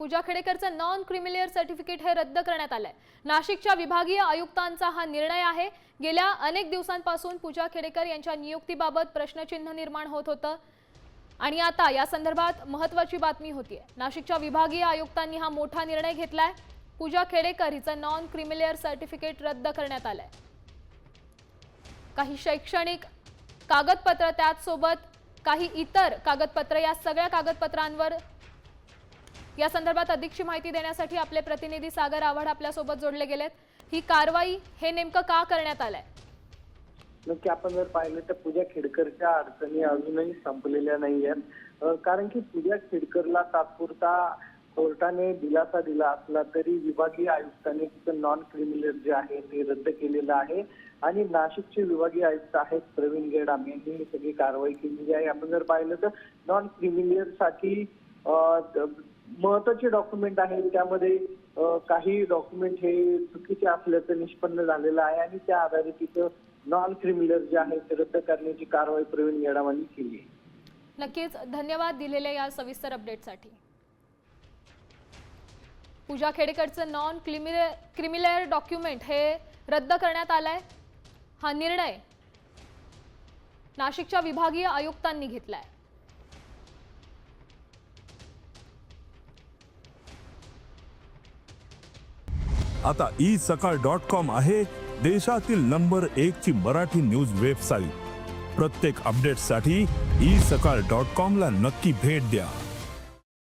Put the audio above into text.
पूजा खेडेकरचं non creamy layer certificate हे रद्द करण्यात आलंय। नाशिकच्या विभागीय आयुक्तांचा हा निर्णय आहे। गेल्या अनेक दिवसांपासून पूजा खेडेकर यांच्या नियुक्तीबाबत प्रश्नचिन्ह निर्माण होत होतं आणि आता या संदर्भात महत्त्वाची बातमी होतीये। नाशिकच्या विभागीय आयुक्तांनी हा मोठा निर्णय घेतलाय। पूजा खेडेकर हिचं नॉन क्रिमिलियर सर्टिफिकेट रद्द करण्यात आलंय। काही शैक्षणिक कागदपत्र त्याचसोबत काही इतर कागदपत्र या सगळ्या कागदपत्रांवर या संदर्भात अधिकची माहिती देण्यासाठी आपले प्रतिनिधी सागर आव्हाड आपल्या सोबत जोडले गेलेत। ही कारवाई हे नेमकं का करण्यात आलंय? नक्की आपण जर पाहिलं तर पूजा खेडकरच्या अडचणी अजूनही संपलेल्या नाहीयेत। कारण की पूजा खेडकरला तात्पुरता कोर्टाने दिलासा दिला असला तरी विभागीय आयुक्तांनी तिचं नॉन क्रिमिलियर जे आहे ते रद्द केलेलं आहे आणि नाशिकचे विभागीय आयुक्त आहेत प्रवीण गेडाम यांनी ही सगळी कारवाई केलेली आहे। आपण जर पाहिलं तर नॉन क्रिमिलियर साठी महत्त्वाचे डॉक्युमेंट आहेत, त्यामध्ये काही डॉक्युमेंट हे चुकीचे असल्याचं निष्पन्न झालेलं आहे आणि त्या आधारे तिचं नॉन क्रिमिलियर जे आहे ते रद्द करण्याची कारवाई प्रवीण गेडामांनी केली आहे। नक्कीच धन्यवाद दिलेल्या या सविस्तर अपडेटसाठी। पूजा खेडेकरचं नॉन क्रिमिलियर डॉक्युमेंट हे रद्द करण्यात आलंय। हा निर्णय नाशिकच्या विभागीय आयुक्तांनी घेतलाय। आता isakal.com आहे देशातील नंबर 1 ची मराठी न्यूज वेबसाईट। प्रत्येक अपडेटसाठी isakal.com ला नक्की भेट द्या।